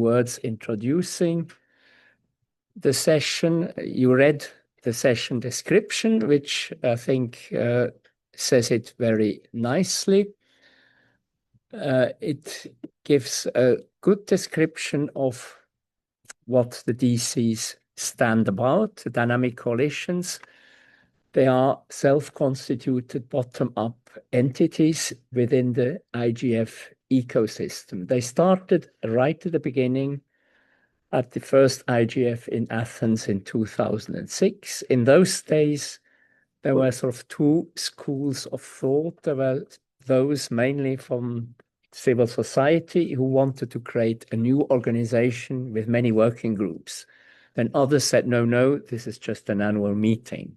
Words introducing the session. You read the session description, which I think says it very nicely. It gives a good description of what the DCs stand about, the dynamic coalitions. They are self-constituted bottom-up entities within the IGF ecosystem. They started right at the beginning at the first IGF in Athens in 2006. In those days, there were sort of two schools of thought. There were those mainly from civil society who wanted to create a new organization with many working groups. Then others said, no, this is just an annual meeting.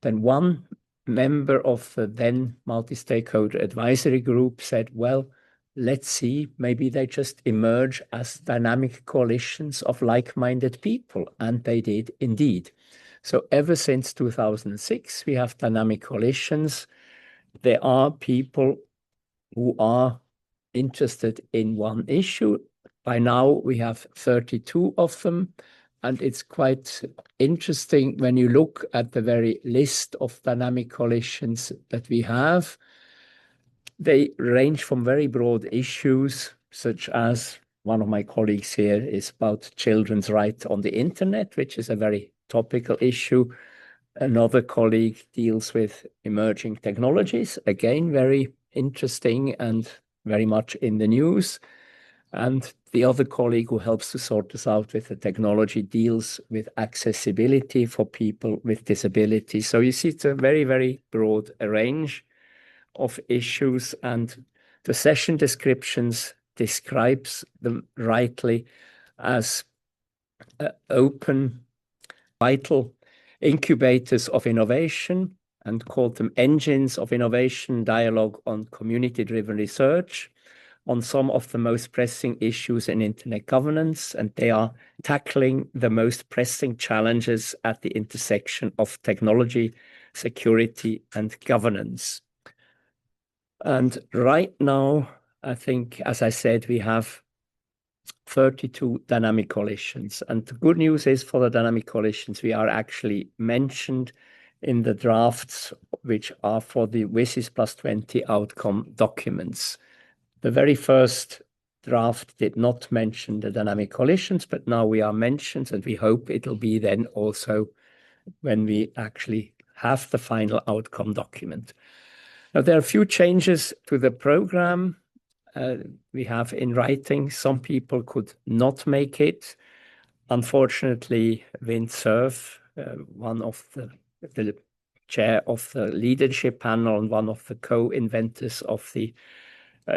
Then one member of the then multi-stakeholder advisory group said, well, let's see, maybe they just emerge as dynamic coalitions of like-minded people. And they did indeed. So ever since 2006, we have dynamic coalitions. There are people who are interested in one issue. By now, we have 32 of them. And it's quite interesting when you look at the very list of dynamic coalitions that we have. They range from very broad issues, such as one of my colleagues here is about children's right on the internet, which is a very topical issue. Another colleague deals with emerging technologies, again, very interesting and very much in the news. And the other colleague who helps to sort this out with the technology deals with accessibility for people with disabilities. So you see, it's a very, very broad range of issues, and the session descriptions describes them rightly as open, vital incubators of innovation, and called them engines of innovation, dialogue on community-driven research on some of the most pressing issues in internet governance, and they are tackling the most pressing challenges at the intersection of technology, security, and governance. And right now, I think, as I said, we have 32 dynamic coalitions. And the good news is for the dynamic coalitions, we are actually mentioned in the drafts, which are for the WSIS+20 outcome documents. The very first draft did not mention the dynamic coalitions, but now we are mentioned, and we hope it'll be then also when we actually have the final outcome document. Now, there are a few changes to the program. We have in writing, some people could not make it. Unfortunately, Vint Cerf, one of the chair of the leadership panel and one of the co-inventors of the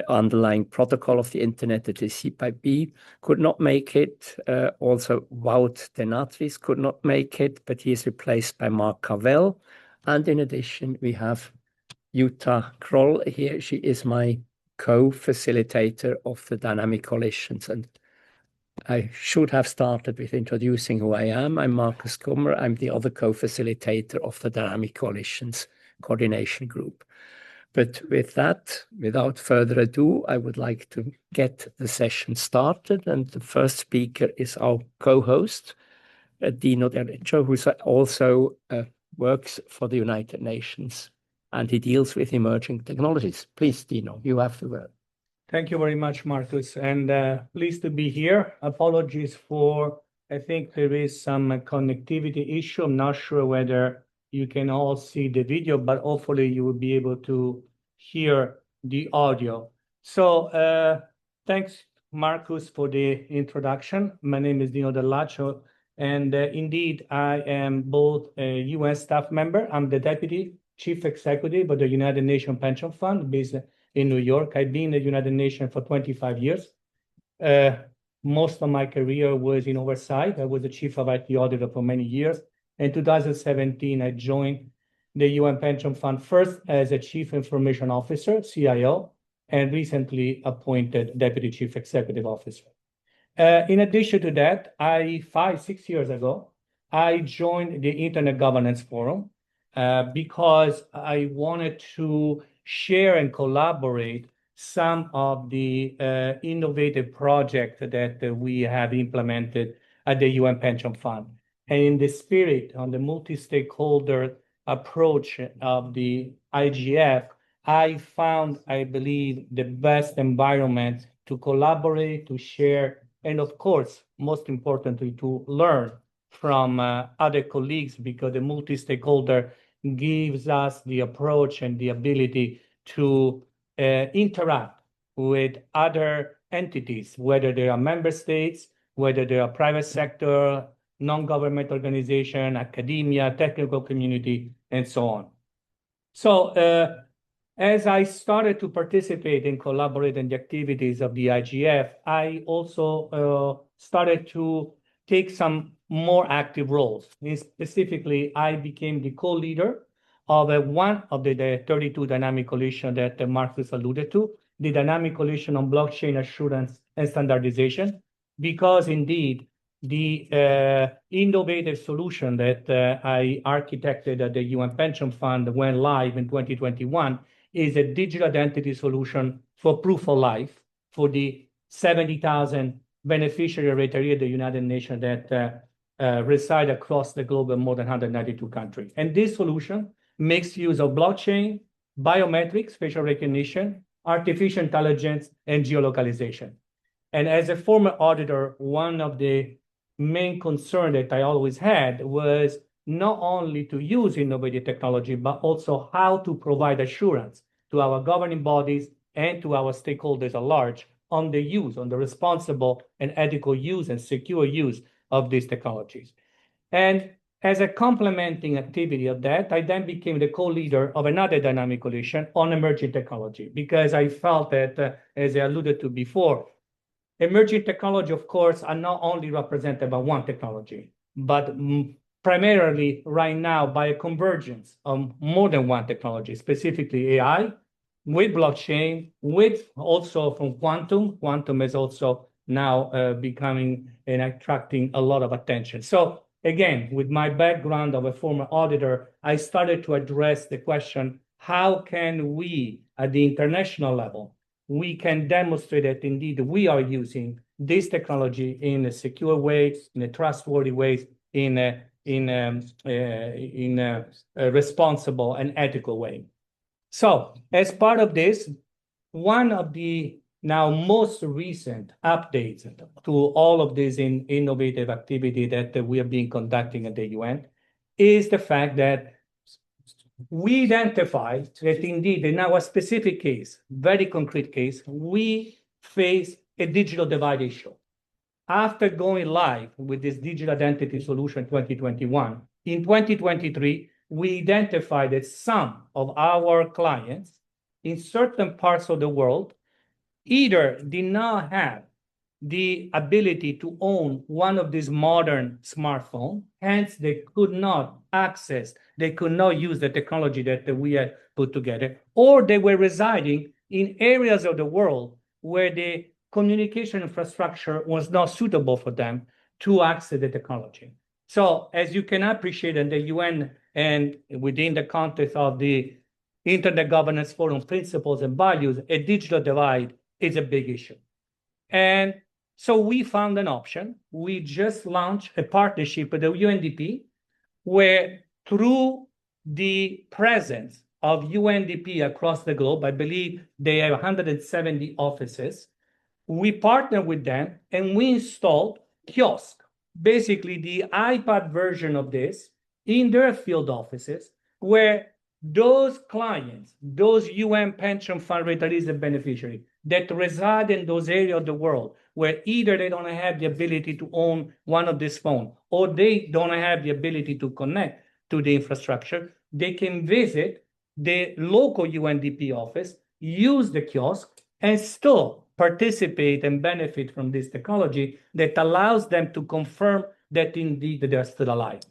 underlying protocol of the internet, that is CPIP, could not make it. Also, Wout Denatris could not make it, but he is replaced by Mark Cavell. And in addition, we have Jutta Kroll here. She is my co-facilitator of the dynamic coalitions. And I should have started with introducing who I am. I'm Markus Kummer. I'm the other co-facilitator of the dynamic coalitions coordination group. But with that, without further ado, I would like to get the session started. And the first speaker is our co-host, Dino Dericcio, who also works for the United Nations, and he deals with emerging technologies. Please, Dino, you have the word. Thank you very much, Marcus, and pleased to be here. Apologies for, I think there is some connectivity issue. I'm not sure whether you can all see the video, but hopefully you will be able to hear the audio. So thanks, Marcus, for the introduction. My name is Dino Dell'Accio, and indeed, I am both a UN staff member. I'm the Deputy Chief Executive of the United Nations Pension Fund based in New York. I've been in the United Nations for 25 years. Most of my career was in oversight. I was the Chief of IT Auditor for many years. In 2017, I joined the UN Pension Fund first as a Chief Information Officer, CIO, and recently appointed Deputy Chief Executive Officer. In addition to that, 5-6 years ago, I joined the Internet Governance Forum because I wanted to share and collaborate some of the innovative projects that we have implemented at the UN Pension Fund. And in the spirit on the multi-stakeholder approach of the IGF, I found, I believe, the best environment to collaborate, to share, and of course, most importantly, to learn from other colleagues, because the multi-stakeholder gives us the approach and the ability to interact with other entities, whether they are member states, whether they are private sector, non-government organization, academia, technical community, and so on. So as I started to participate and collaborate in the activities of the IGF, I also started to take some more active roles. And specifically, I became the co-leader of one of the 32 dynamic coalition that Marcus alluded to, the dynamic coalition on blockchain assurance and standardization, because indeed the innovative solution that I architected at the UN Pension Fund went live in 2021 is a digital identity solution for proof of life for the 70,000 beneficiary retirees of the United Nations that reside across the globe in more than 192 countries. And this solution makes use of blockchain, biometrics, facial recognition, artificial intelligence, and geolocalization. And as a former auditor, one of the main concern that I always had was not only to use innovative technology, but also how to provide assurance to our governing bodies and to our stakeholders at large on the use, on the responsible and ethical use and secure use of these technologies. And as a complementing activity of that, I then became the co-leader of another dynamic coalition on emerging technology, because I felt that, as I alluded to before, emerging technology, of course, are not only represented by one technology, but primarily right now by a convergence of more than one technology, specifically AI, with blockchain, with also from quantum. Quantum is also now becoming and attracting a lot of attention. So again, with my background of a former auditor, I started to address the question, how can we, at the international level, we can demonstrate that indeed we are using this technology in a secure way, in a trustworthy way, in a responsible and ethical way. So as part of this, one of the now most recent updates to all of this innovative activity that we have been conducting at the UN is the fact that we identified that indeed in our specific case, very concrete case, we face a digital divide issue. After going live with this digital identity solution 2021, in 2023, we identified that some of our clients in certain parts of the world either did not have the ability to own one of these modern smartphones, hence they could not access, they could not use the technology that we had put together, or they were residing in areas of the world where the communication infrastructure was not suitable for them to access the technology. So as you can appreciate in the UN and within the context of the Internet Governance Forum principles and values, a digital divide is a big issue. And so we found an option. We just launched a partnership with the UNDP, where through the presence of UNDP across the globe, I believe they have 170 offices, we partnered with them and we installed kiosk, basically the iPad version of this in their field offices, where those clients, those UN pension fund retirees and beneficiaries that reside in those areas of the world where either they don't have the ability to own one of these phones or they don't have the ability to connect to the infrastructure, they can visit the local UNDP office, use the kiosk, and still participate and benefit from this technology that allows them to confirm that indeed they're still alive.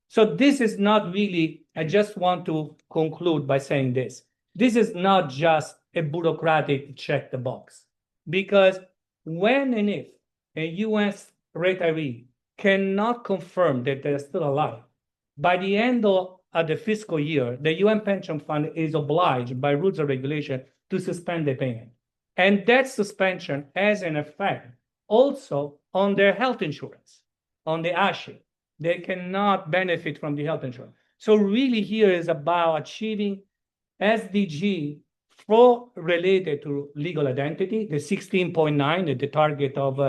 So this is not really, I just want to conclude by saying this. This is not just a bureaucratic check the box, because when and if a US retiree cannot confirm that they're still alive, by the end of the fiscal year, the UN Pension Fund is obliged by rules and regulation to suspend the payment. And that suspension has an effect also on their health insurance, on the ASHI. They cannot benefit from the health insurance. So really here is about achieving SDG for related to legal identity, the 16.9, the target of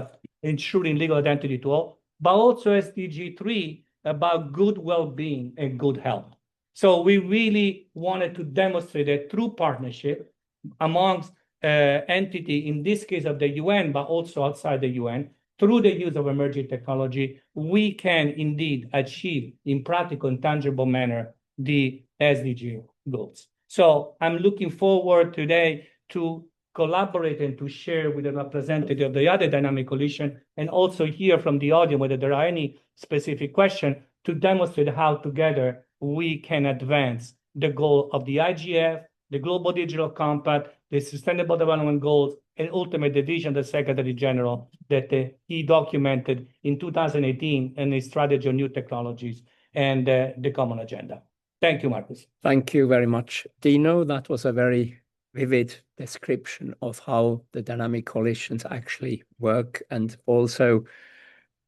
ensuring legal identity to all, but also SDG 3 about good well-being and good health. So we really wanted to demonstrate that through partnership amongst entity, in this case of the UN, but also outside the UN, through the use of emerging technology, we can indeed achieve in practical and tangible manner the SDG goals. So I'm looking forward today to collaborate and to share with the representative of the other dynamic coalition and also hear from the audience whether there are any specific questions to demonstrate how together we can advance the goal of the IGF, the Global Digital Compact, the Sustainable Development Goals, and ultimately the vision of the Secretary General that he documented in 2018 in his strategy on new technologies and the common agenda. Thank you, Marcus. Thank you very much, Dino. That was a very vivid description of how the dynamic coalitions actually work. And also,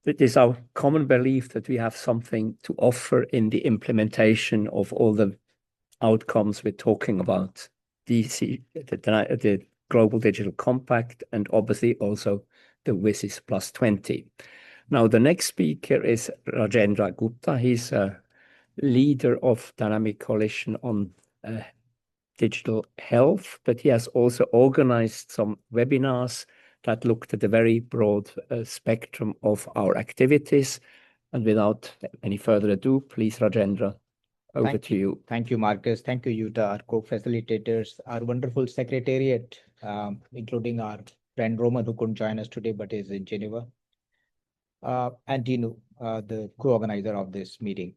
it is our common belief that we have something to offer in the implementation of all the outcomes we're talking about, the Global Digital Compact, and obviously also the WSIS+20. Now, the next speaker is Rajendra Gupta. He's a leader of Dynamic Coalition on digital health, but he has also organized some webinars that looked at a very broad spectrum of our activities. And without any further ado, please, Rajendra, over to you. Thank you, Marcus. Thank you, Yuta, our co-facilitators, our wonderful secretariat, including our friend Roman, who couldn't join us today, but is in Geneva, and Dino, the co-organizer of this meeting.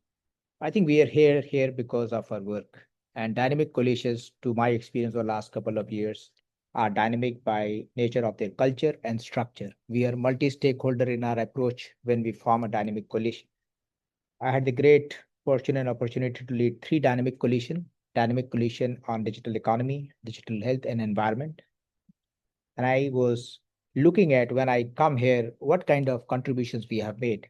I think we are here because of our work. And dynamic coalitions, to my experience over the last couple of years, are dynamic by nature of their culture and structure. We are multi-stakeholder in our approach when we form a dynamic coalition. I had the great fortune and opportunity to lead 3 dynamic coalition on digital economy, digital health, and environment. And I was looking at, when I come here, what kind of contributions we have made.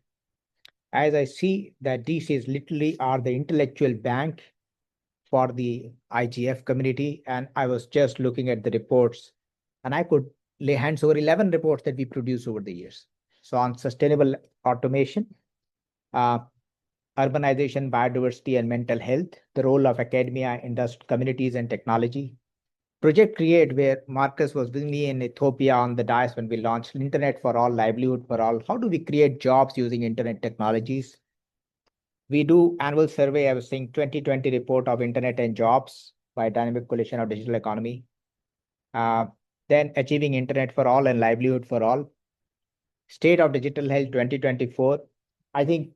As I see that these is literally are the intellectual bank for the IGF community. And I was just looking at the reports, and I could lay hands over 11 reports that we produce over the years. So on sustainable automation, urbanization, biodiversity, and mental health, the role of academia, industry, communities, and technology. Project Create, where Marcus was with me in Ethiopia on the dais when we launched Internet for All, Livelihood for All. How do we create jobs using Internet technologies? We do annual survey, I was saying 2020 report of Internet and Jobs by Dynamic Coalition of Digital Economy. Then Achieving Internet for All and Livelihood for All. State of Digital Health 2024. I think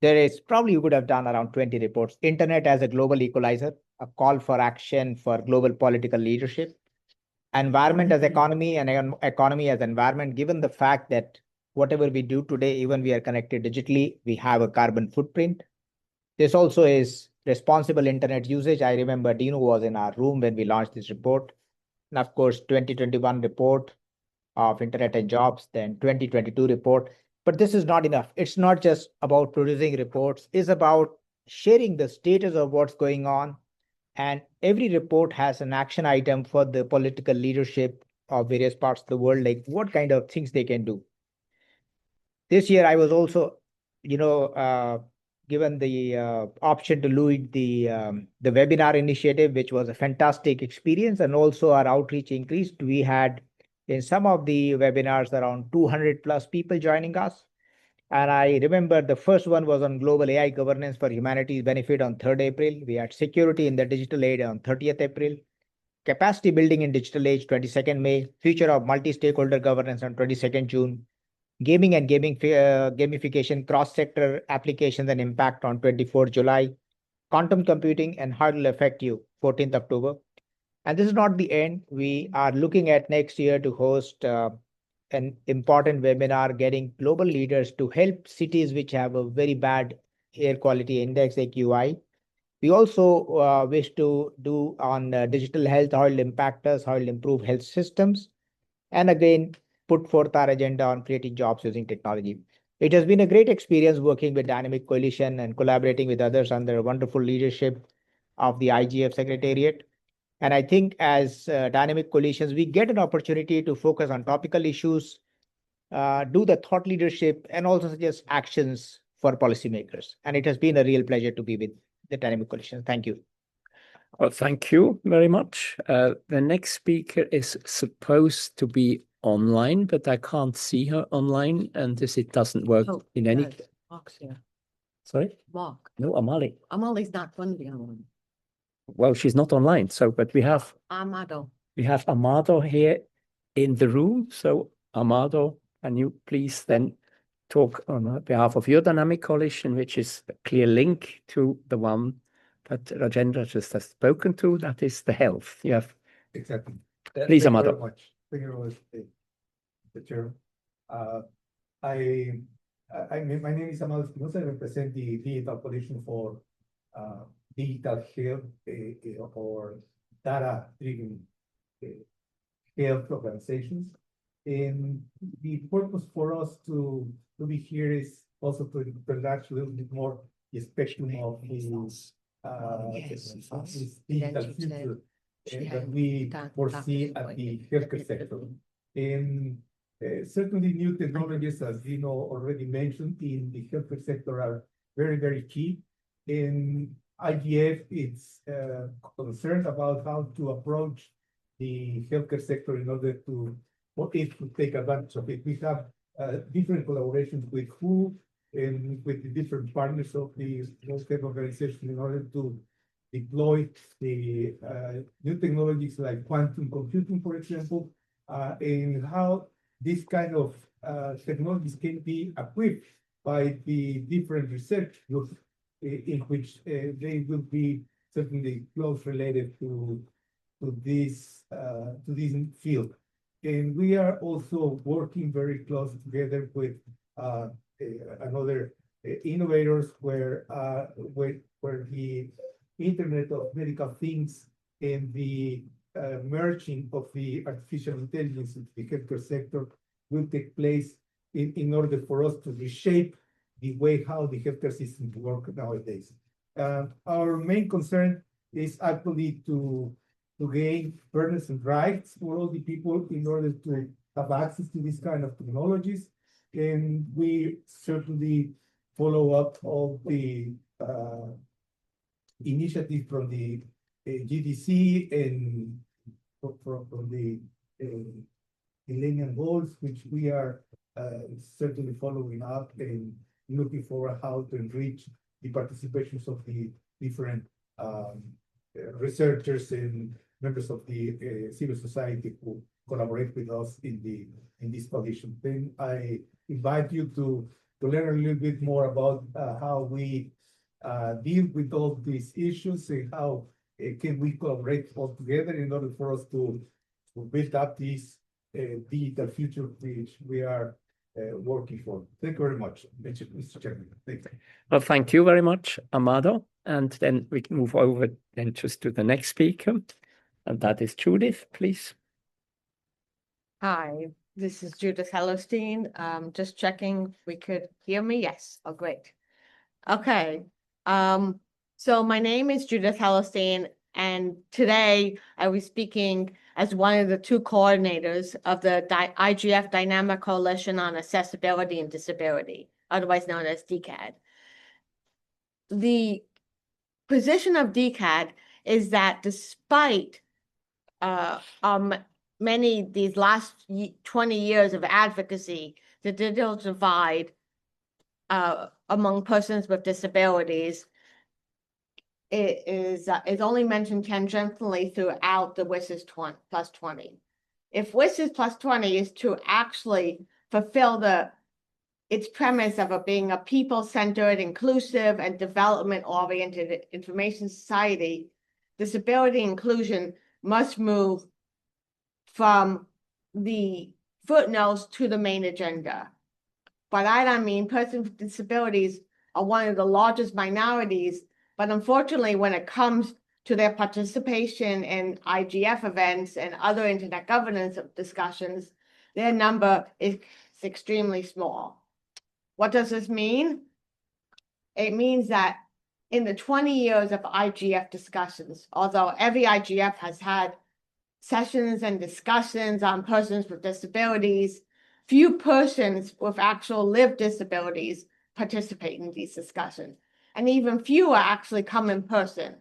there is probably you could have done around 20 reports. Internet as a global equalizer, a call for action for global political leadership. Environment as economy and economy as environment, given the fact that whatever we do today, even we are connected digitally, we have a carbon footprint. This also is responsible internet usage. I remember Dino was in our room when we launched this report. And of course, 2021 report of Internet and Jobs, then 2022 report. But this is not enough. It's not just about producing reports. It's about sharing the status of what's going on. And every report has an action item for the political leadership of various parts of the world, like what kind of things they can do. This year, I was also, given the option to lead the webinar initiative, which was a fantastic experience, and also our outreach increased. We had in some of the webinars around 200 plus people joining us. And I remember the first one was on global AI governance for humanity's benefit on 3rd April. We had security in the digital age on 30th April. Capacity building in digital age, 22nd May. Future of multi-stakeholder governance on 22nd June. Gaming and gamification, cross-sector applications and impact on 24th July. Quantum computing and how it will affect you, 14th October. And this is not the end. We are looking at next year to host an important webinar, getting global leaders to help cities which have a very bad air quality index, AQI, We also wish to do on digital health, how it will impact us, how it will improve health systems, and again, put forth our agenda on creating jobs using technology. It has been a great experience working with Dynamic Coalition and collaborating with others under wonderful leadership of the IGF Secretariat. And I think as Dynamic Coalitions, we get an opportunity to focus on topical issues, do the thought leadership, and also suggest actions for policymakers. And it has been a real pleasure to be with the Dynamic Coalition. Thank you. Well, thank you very much. The next speaker is supposed to be online, but I can't see her online, and this it doesn't work in any. Mark's here. Sorry? Mark. No, Amali. Amali's not going to be online. Well, she's not online, so but we have Amado. Amado here in the room. So Amado, can you please then talk on behalf of your Dynamic Coalition, which is a clear link to the one that Rajendra just has spoken to, that is the health. You have Exactly. Please, Thank you Amado. very much. Thank you very much, the chair. My name is Amado Espinosa. I represent the Digital Coalition for Digital Health or data-driven health organizations. And the purpose for us to be here is also to enlarge a little bit more the spectrum of this digital future that we foresee at the healthcare sector. And certainly new technologies, as Dino already mentioned, in the healthcare sector are very, very key. And IGF is concerned about how to approach the healthcare sector in order to take advantage of it. We have different collaborations with WHO and with the different partners of the healthcare organization in order to deploy the new technologies like quantum computing, for example, and how this kind of technologies can be equipped by the different research groups in which they will be certainly close related to this field. And we are also working very close together with another innovators where the Internet of Medical Things and the merging of the artificial intelligence in the healthcare sector will take place in order for us to reshape the way how the healthcare systems work nowadays. Our main concern is actually to gain fairness and rights for all the people in order to have access to this kind of technologies. And we certainly follow up all the initiatives from the GDC and from the Millennium Goals, which we are certainly following up and looking for how to enrich the participations of the different researchers and members of the civil society who collaborate with us in this coalition. Then I invite you to learn a little bit more about how we deal with all these issues and how can we collaborate all together in order for us to build up this digital future which we are working for. Thank you very much, Mr. Chairman. Thank you. Well, thank you very much, Amado. And then we can move over then just to the next speaker, and that is Judith, please. Hi, this is Judith Hellerstein. Just checking if we could hear me. Yes. Oh, great. Okay. So my name is Judith Hellerstein, and today I was speaking as one of the two coordinators of the IGF Dynamic Coalition on Accessibility and Disability, otherwise known as DCAD. The position of DCAD is that despite these last 20 years of advocacy, the digital divide among persons with disabilities is only mentioned tangentially throughout the WSIS+20. If WSIS+20 is to actually fulfill its premise of it being a people-centered, inclusive, and development-oriented information society, disability inclusion must move from the footnotes to the main agenda. By that I mean persons with disabilities are one of the largest minorities But unfortunately, when it comes to their participation in IGF events and other internet governance discussions, their number is extremely small. What does this mean? It means that in the 20 years of IGF discussions, although every IGF has had sessions and discussions on persons with disabilities, few persons with actual lived disabilities participate in these discussions, and even fewer actually come in person.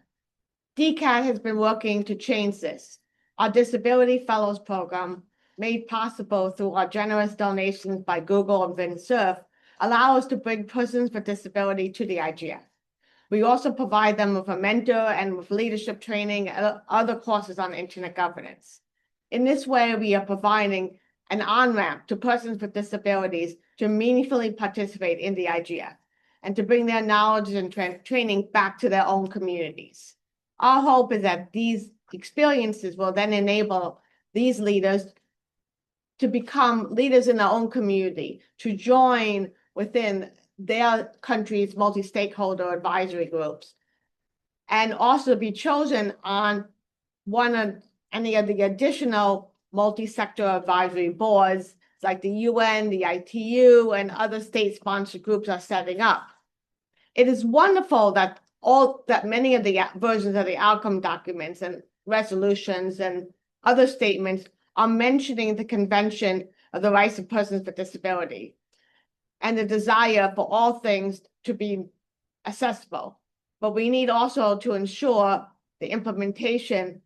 DCAT has been working to change this. Our Disability Fellows Program, made possible through our generous donations by Google and VinSurf, allow us to bring persons with disability to the IGF. We also provide them with a mentor and with leadership training and other courses on internet governance. In this way, we are providing an on-ramp to persons with disabilities to meaningfully participate in the IGF and to bring their knowledge and training back to their own communities. Our hope is that these experiences will then enable these leaders to become leaders in their own community, to join within their country's multi-stakeholder advisory groups, and also be chosen on one of any of the additional multi-sector advisory boards like the UN, the ITU, and other state-sponsored groups are setting up. It is wonderful that many of the versions of the outcome documents and resolutions and other statements are mentioning the Convention of the Rights of Persons with Disability and the desire for all things to be accessible. But we need also to ensure the implementation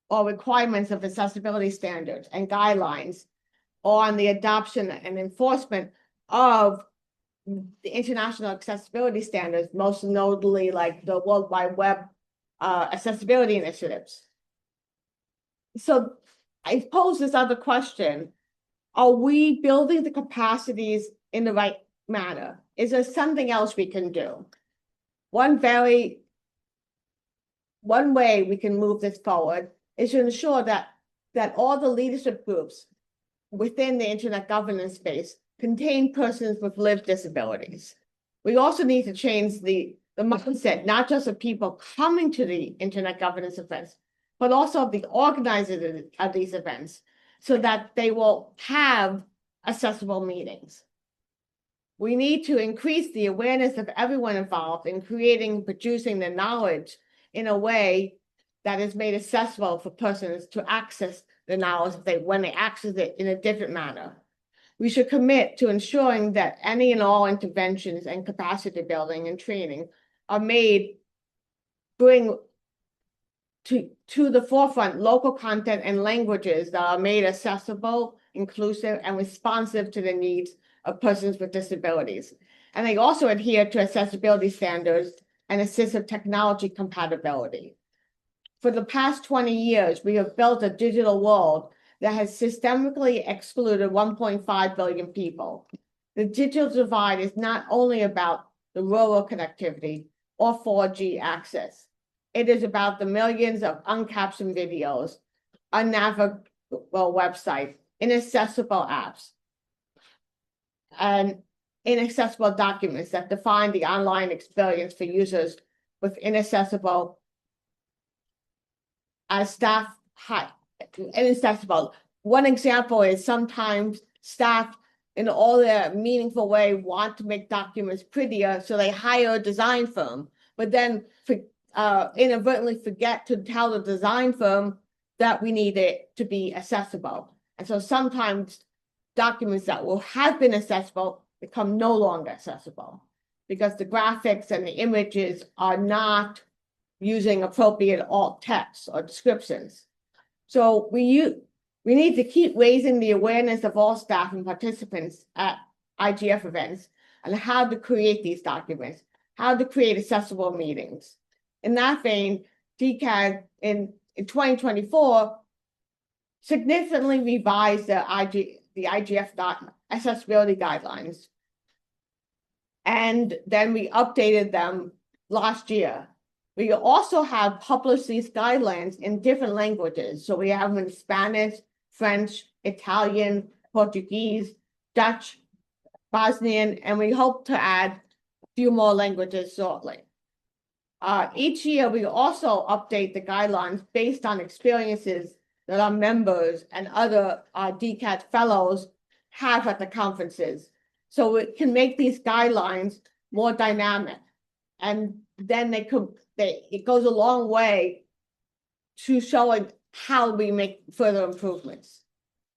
or requirements of accessibility standards and guidelines on the adoption and enforcement of the international accessibility standards, most notably like the World Wide Web accessibility initiatives. So I pose this other question: are we building the capacities in the right manner? Is there something else we can do? One way we can move this forward is to ensure that all the leadership groups within the internet governance space contain persons with lived disabilities. We also need to change the mindset, not just of people coming to the internet governance events, but also of the organizers of these events, so that they will have accessible meetings. We need to increase the awareness of everyone involved in creating and producing the knowledge in a way that is made accessible for persons to access the knowledge when they access it in a different manner. We should commit to ensuring that any and all interventions and capacity building and training are made, bring to the forefront local content and languages that are made accessible, inclusive, and responsive to the needs of persons with disabilities. And they also adhere to accessibility standards and assistive technology compatibility. For the past 20 years, we have built a digital world that has systemically excluded 1.5 billion people. The digital divide is not only about the rural connectivity or 4G access. It is about the millions of uncaptioned videos, unnavigable websites, inaccessible apps, and inaccessible documents that define the online experience for users with inaccessible inaccessible. One example is sometimes staff in all their meaningful way want to make documents prettier, so they hire a design firm, but then inadvertently forget to tell the design firm that we need it to be accessible. And so sometimes documents that will have been accessible become no longer accessible because the graphics and the images are not using appropriate alt text or descriptions. So we need to keep raising the awareness of all staff and participants at IGF events on how to create these documents, how to create accessible meetings. In that vein, DCAD in 2024 significantly revised the IGF accessibility guidelines. And then we updated them last year. We also have published these guidelines in different languages. So we have them in Spanish, French, Italian, Portuguese, Dutch, Bosnian, and we hope to add a few more languages shortly. Each year, we also update the guidelines based on experiences that our members and other DCAT fellows have at the conferences. So it can make these guidelines more dynamic. And then it goes a long way to showing how we make further improvements.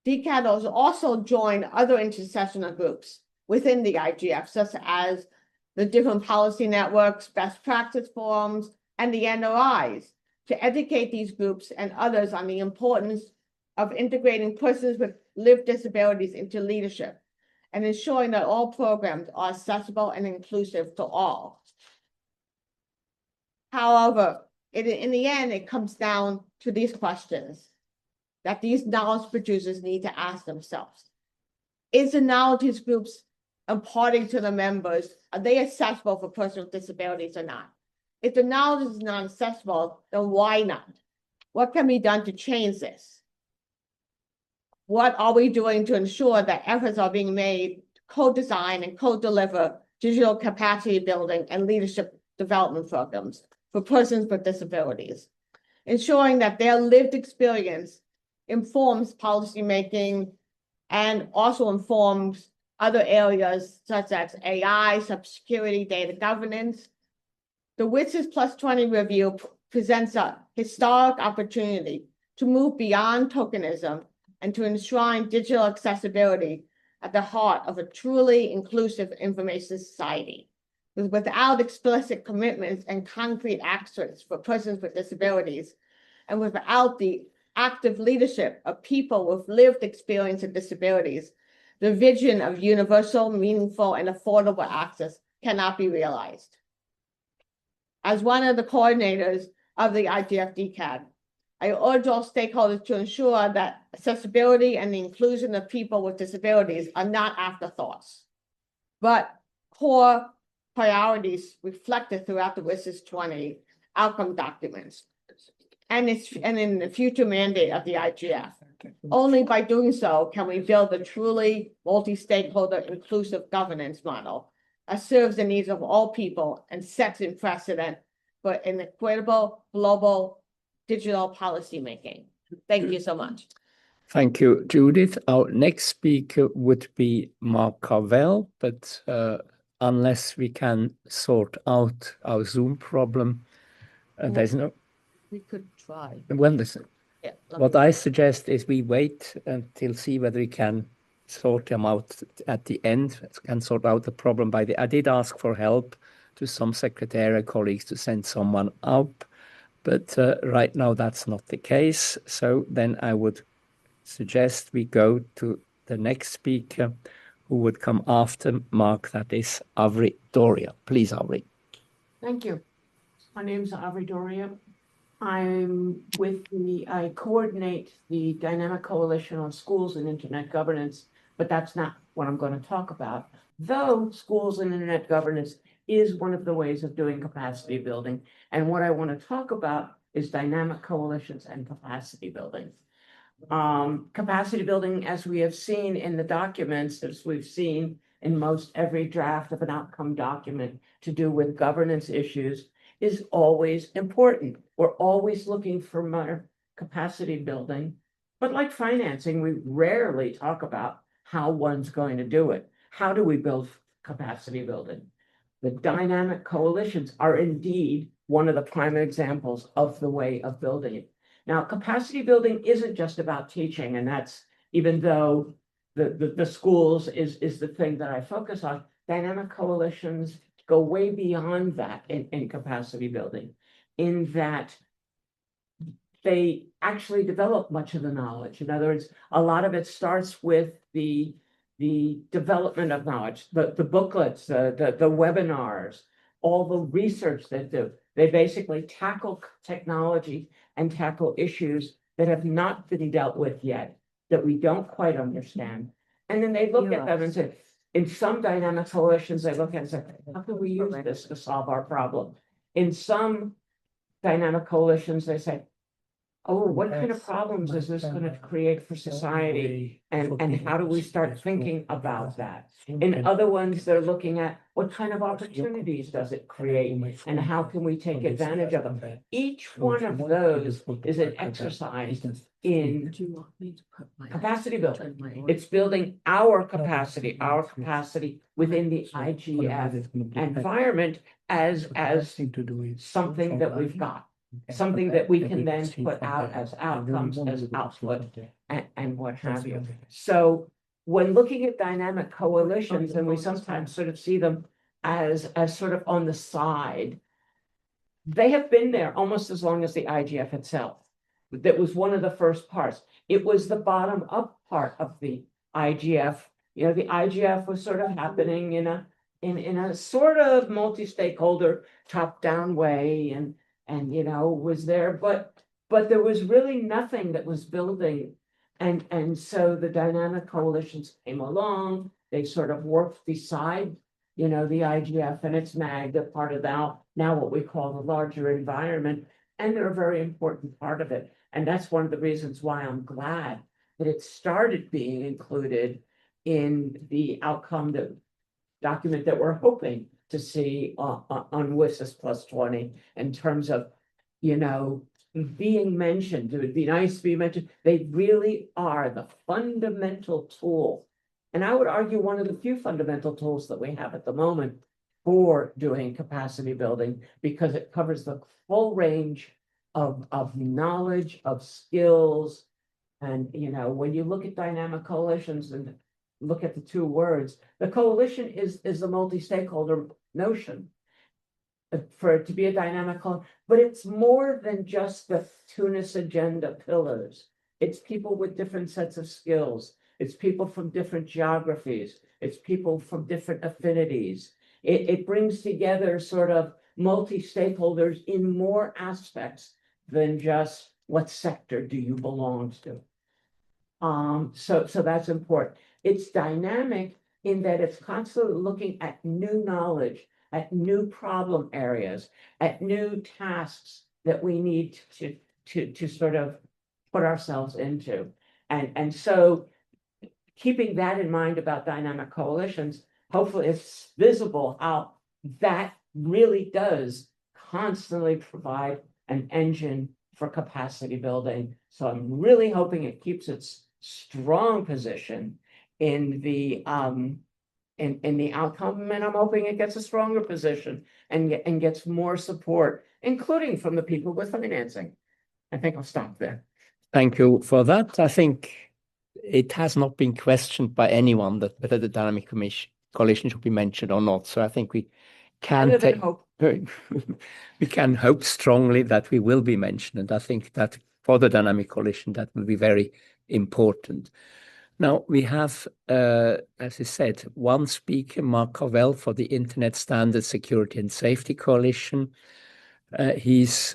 DCATs also join other intersessional groups within the IGF, such as the different policy networks, best practice forums, and the NOIs, to educate these groups and others on the importance of integrating persons with lived disabilities into leadership and ensuring that all programs are accessible and inclusive to all. However, in the end, it comes down to these questions that these knowledge producers need to ask themselves. Is the knowledge these groups imparting to the members, are they accessible for persons with disabilities or not? If the knowledge is not accessible, then why not? What can be done to change this? What are we doing to ensure that efforts are being made to co-design and co-deliver digital capacity building and leadership development programs for persons with disabilities, ensuring that their lived experience informs policymaking and also informs other areas such as AI, cybersecurity, data governance? The WSIS+20 review presents a historic opportunity to move beyond tokenism and to enshrine digital accessibility at the heart of a truly inclusive information society. Without explicit commitments and concrete actions for persons with disabilities, and without the active leadership of people with lived experience of disabilities, the vision of universal, meaningful, and affordable access cannot be realized. As one of the coordinators of the IGF DCAD, I urge all stakeholders to ensure that accessibility and the inclusion of people with disabilities are not afterthoughts, but core priorities reflected throughout the WSIS+20 outcome documents and in the future mandate of the IGF. Only by doing so can we build a truly multi-stakeholder inclusive governance model that serves the needs of all people and sets a precedent for an equitable global digital policymaking. Thank you so much. Thank you, Judith. Our next speaker would be Mark Carvel, but unless we can sort out our Zoom problem, there's no... We could try. Well, listen, Yeah, what I suggest is we wait until see whether we can sort them out at the end, can sort out the problem by the... I did ask for help to some secretarial colleagues to send someone up, but right now that's not the case. So then I would suggest we go to the next speaker who would come after Mark, that is Avri Doria. Please, Avri. Thank you. My name is Avri Doria. I coordinate the Dynamic Coalition on Schools and Internet Governance, but that's not what I'm going to talk about. Though schools and internet governance is one of the ways of doing capacity building. And what I want to talk about is dynamic coalitions and capacity building. Capacity building, as we have seen in the documents, as we've seen in most every draft of an outcome document to do with governance issues, is always important. We're always looking for more capacity building, but like financing, we rarely talk about how one's going to do it. How do we build capacity building? The dynamic coalitions are indeed one of the prime examples of the way of building it. Now, capacity building isn't just about teaching, and that's, even though the schools is the thing that I focus on, dynamic coalitions go way beyond that in capacity building, in that they actually develop much of the knowledge. In other words, a lot of it starts with the development of knowledge, the booklets, the webinars, all the research that do. They basically tackle technology and tackle issues that have not been dealt with yet, that we don't quite understand. And then they look at them and say, in some dynamic coalitions, they look at it and say, how can we use this to solve our problem? In some dynamic coalitions, they say, oh, what kind of problems is this going to create for society? And how do we start thinking about that? In other ones, they're looking at what kind of opportunities does it create and how can we take advantage of them? Each one of those is an exercise in capacity building. It's building our capacity within the IGF environment as something that we've got. Something that we can then put out as outcomes, as output, and what have you. So when looking at dynamic coalitions, and we sometimes sort of see them as sort of on the side, they have been there almost as long as the IGF itself. That was one of the first parts. It was the bottom up part of the IGF. You know, the IGF was sort of happening in a sort of multi-stakeholder top-down way, and you know, was there, but there was really nothing that was building. And so the dynamic coalitions came along, they sort of worked beside, you know, the IGF and its MAG, that part of now what we call the larger environment, and they're a very important part of it. And that's one of the reasons why I'm glad that it started being included in the outcome document that we're hoping to see on WSIS+20 in terms of, you know, being mentioned. It would be nice to be mentioned. They really are the fundamental tool. And I would argue one of the few fundamental tools that we have at the moment for doing capacity building, because it covers the full range of knowledge, of skills. And, you know, when you look at dynamic coalitions and look at the two words, the coalition is the multi-stakeholder notion for it to be a dynamic coalition, but it's more than just the Tunis agenda pillars. It's people with different sets of skills. It's people from different geographies. It's people from different affinities. It brings together sort of multi-stakeholders in more aspects than just what sector do you belong to. So that's important. It's dynamic in that it's constantly looking at new knowledge, at new problem areas, at new tasks that we need to sort of put ourselves into. And so keeping that in mind about dynamic coalitions, hopefully it's visible how that really does constantly provide an engine for capacity building. So I'm really hoping it keeps its strong position in the outcome, and I'm hoping it gets a stronger position and gets more support, including from the people with financing. I think I'll stop there. Thank you for that. I think it has not been questioned by anyone that whether the dynamic coalition should be mentioned or not. So I think we can take hope. We can hope strongly that we will be mentioned, and I think that for the dynamic coalition that will be very important. Now we have, as I said, one speaker, Mark Covell, for the Internet Standards Security and Safety Coalition. He's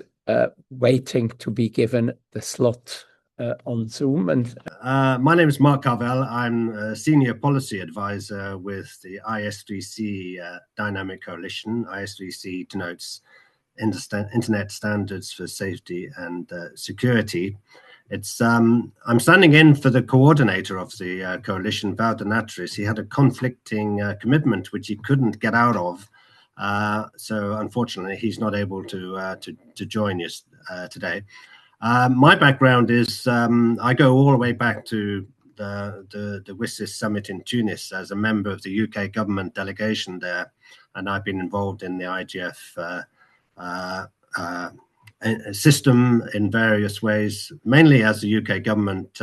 waiting to be given the slot on Zoom. And my name is Mark Covell. I'm a senior policy advisor with the IS3C Dynamic Coalition. IS3C denotes Internet Standards for Safety and Security. It's I'm standing in for the coordinator of the coalition, Wouter Natris. He had a conflicting commitment which he couldn't get out of, so unfortunately he's not able to join us today. My background is I go all the way back to the WSIS summit in Tunis as a member of the UK government delegation there, and I've been involved in the IGF system in various ways, mainly as the UK government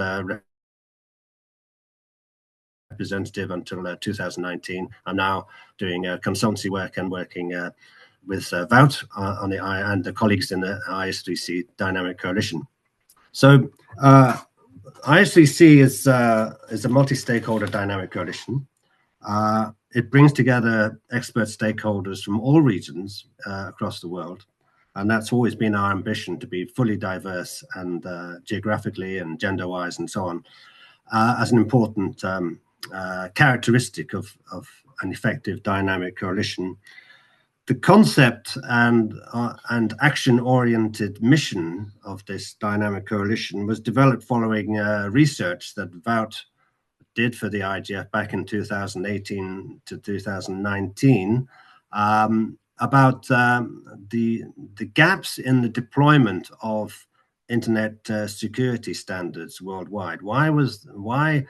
representative until 2019. I'm now doing consultancy work and working with Wout on the and the colleagues in the IS3C Dynamic Coalition. So IS3C is a multi-stakeholder dynamic coalition. It brings together expert stakeholders from all regions across the world. And that's always been our ambition, to be fully diverse and geographically and gender-wise and so on, as an important characteristic of an effective dynamic coalition. the concept and action-oriented mission of this dynamic coalition was developed following research that Wout did for the IGF back in 2018 to 2019 about the gaps in the deployment of internet security standards worldwide. Why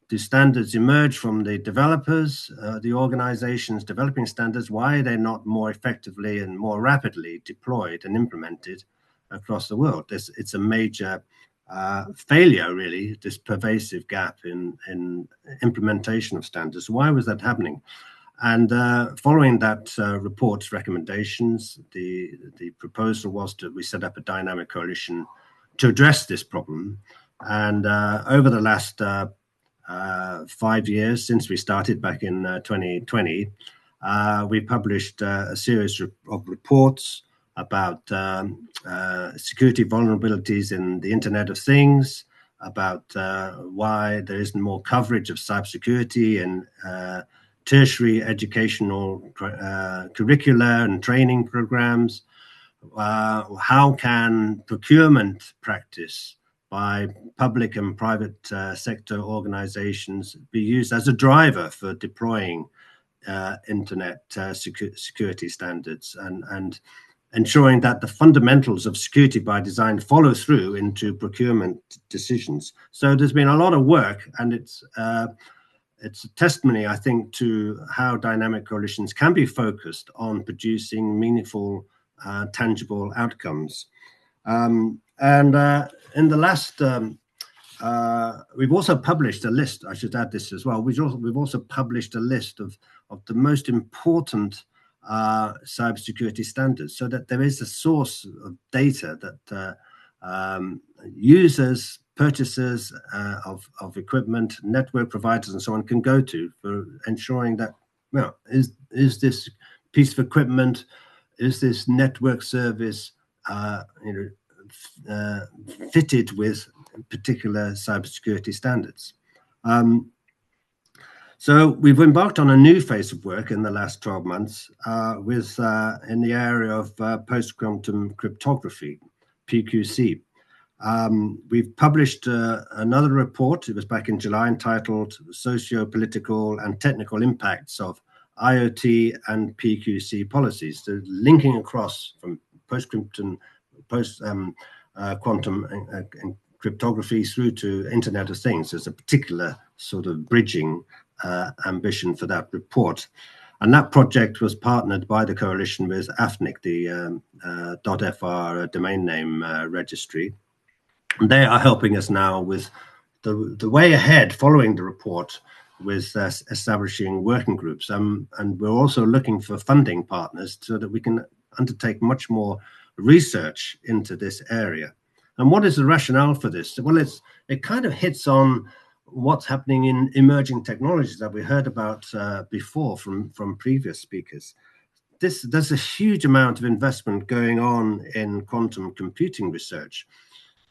do standards emerge from the developers, the organizations developing standards? Why are they not more effectively and more rapidly deployed and implemented across the world? It's a major failure, really, this pervasive gap in implementation of standards. Why was that happening? And following that report's recommendations, the proposal was that we set up a dynamic coalition to address this problem. And over the last 5 years, since we started back in 2020, we published a series of reports about security vulnerabilities in the Internet of Things, about why there isn't more coverage of cybersecurity in tertiary educational curricula and training programs. How can procurement practice by public and private sector organizations be used as a driver for deploying internet security standards and ensuring that the fundamentals of security by design follow through into procurement decisions. So there's been a lot of work, and it's a testimony, I think, to how dynamic coalitions can be focused on producing meaningful, tangible outcomes. And in the last, we've also published a list, I should add this as well, we've also published a list of the most important cybersecurity standards, so that there is a source of data that users, purchasers of equipment, network providers and so on can go to for ensuring that, well, is this piece of equipment, is this network service fitted with particular cybersecurity standards. So we've embarked on a new phase of work in the last 12 months in the area of post-quantum cryptography, PQC. We've published another report, it was back in July, entitled Socio-Political and Technical Impacts of IoT and PQC Policies, so linking across from post-quantum cryptography through to Internet of Things. There's a particular sort of bridging ambition for that report. And that project was partnered by the coalition with AFNIC, the .fr domain name registry. And they are helping us now with the way ahead following the report, with establishing working groups. And we're also looking for funding partners so that we can undertake much more research into this area. And what is the rationale for this? Well, it kind of hits on what's happening in emerging technologies that we heard about before from previous speakers. There's a huge amount of investment going on in quantum computing research.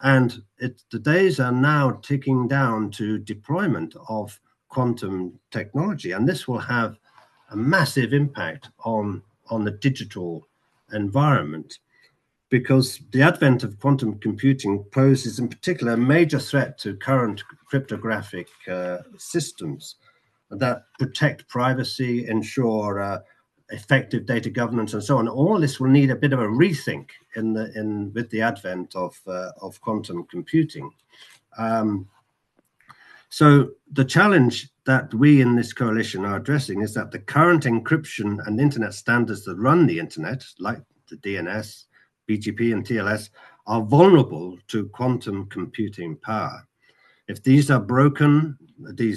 And the days are now ticking down to deployment of quantum technology. And this will have a massive impact on the digital environment, because the advent of quantum computing poses in particular a major threat to current cryptographic systems that protect privacy, ensure effective data governance and so on. All this will need a bit of a rethink with the advent of quantum computing. So the challenge that we in this coalition are addressing is that the current encryption and internet standards that run the internet, like the DNS, BGP and TLS, are vulnerable to quantum computing power. If these are broken, the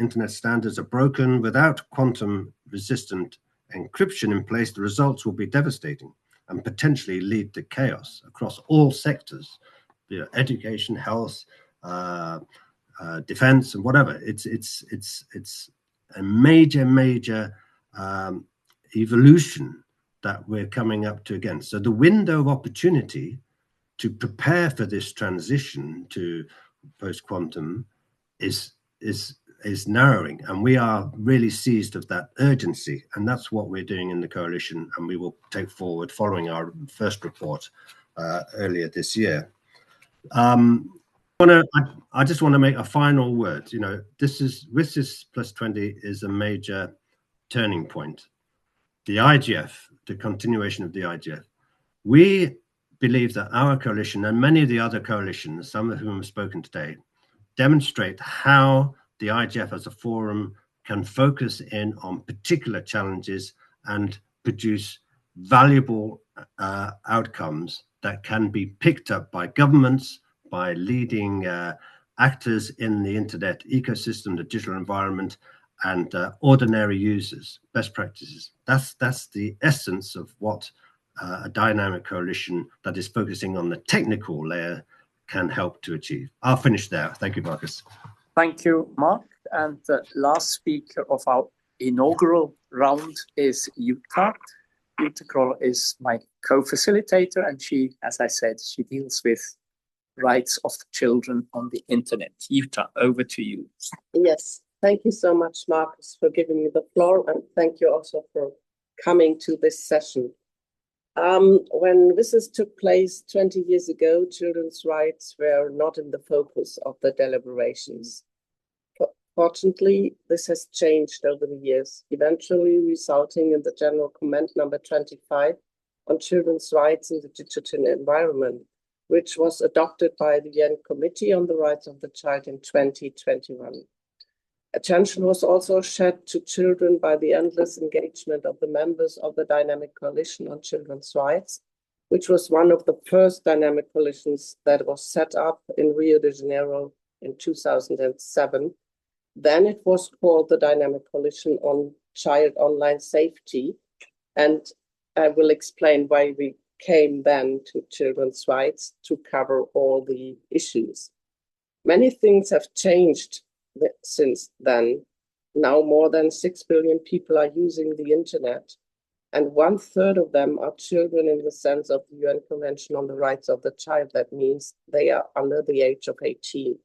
internet standards are broken without quantum resistant encryption in place, the results will be devastating and potentially lead to chaos across all sectors, education, health, defense, and whatever. It's a major evolution that we're coming up to again. So the window of opportunity to prepare for this transition to post-quantum is is narrowing, and we are really seized of that urgency, and that's what we're doing in the coalition, and we will take forward following our first report earlier this year. I just want to make a final word. You know, this is WSIS+20 is a major turning point. The IGF, the continuation of the IGF. We believe that our coalition and many of the other coalitions, some of whom have spoken today, demonstrate how the IGF as a forum can focus in on particular challenges and produce valuable outcomes that can be picked up by governments, by leading actors in the internet ecosystem, the digital environment, and ordinary users, best practices. That's the essence of what a dynamic coalition that is focusing on the technical layer can help to achieve. I'll finish there. Thank you, Marcus. Thank you, Mark. And the last speaker of our inaugural round is Jutta. Jutta Kroll is my co-facilitator, and she, as I said, she deals with rights of children on the internet. Jutta, over to you. Yes, thank you so much, Marcus, for giving me the floor, and thank you also for coming to this session. When WSIS took place 20 years ago, children's rights were not in the focus of the deliberations. Fortunately, this has changed over the years, eventually resulting in the General Comment number 25 on children's rights in the digital environment, which was adopted by the UN Committee on the Rights of the Child in 2021. Attention was also shed to children by the endless engagement of the members of the Dynamic Coalition on Children's Rights, which was one of the first dynamic coalitions that was set up in Rio de Janeiro in 2007. Then it was called the Dynamic Coalition on Child Online Safety, and I will explain why we came then to children's rights to cover all the issues. Many things have changed since then. Now more than 6 billion people are using the internet, and 1/3 of them are children in the sense of the UN Convention on the Rights of the Child. That means they are under the age of 18.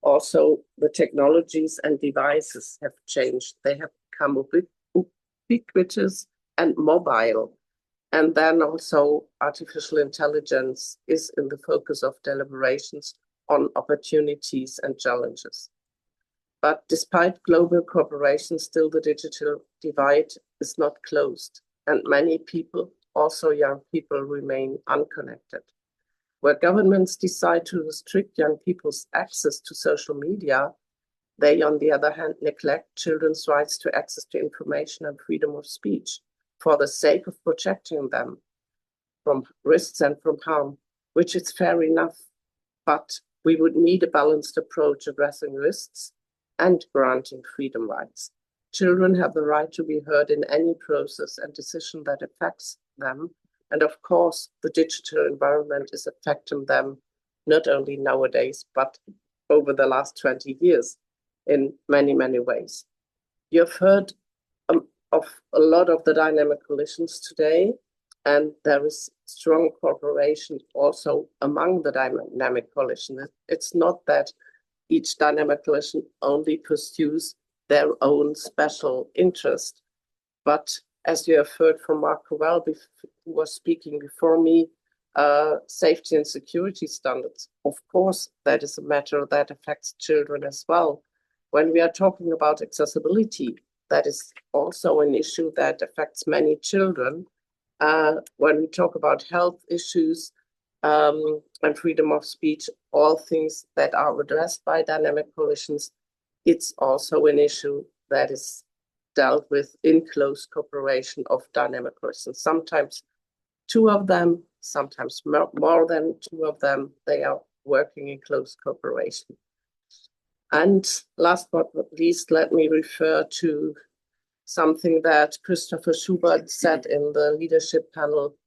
Also, the technologies and devices have changed. They have become ubiquitous and mobile. And then also artificial intelligence is in the focus of deliberations on opportunities and challenges. But despite global cooperation, still the digital divide is not closed. And many people, also young people, remain unconnected. Where governments decide to restrict young people's access to social media, they, on the other hand, neglect children's rights to access to information and freedom of speech for the sake of protecting them from risks and from harm, which is fair enough. But we would need a balanced approach addressing risks and granting freedom rights. Children have the right to be heard in any process and decision that affects them. And of course, the digital environment is affecting them not only nowadays, but over the last 20 years in many, many ways. You've heard of a lot of the dynamic coalitions today, and there is strong cooperation also among the dynamic coalition. It's not that each dynamic coalition only pursues their own special interest, but as you have heard from Mark Cowell, who was speaking before me, safety and security standards. Of course, that is a matter that affects children as well. When we are talking about accessibility, that is also an issue that affects many children. When we talk about health issues and freedom of speech, all things that are addressed by dynamic coalitions, it's also an issue that is dealt with in close cooperation of dynamic coalitions. Sometimes two of them, sometimes more than two of them, they are working in close cooperation. And last but not least, let me refer to something that Christopher Schubert said in the leadership panel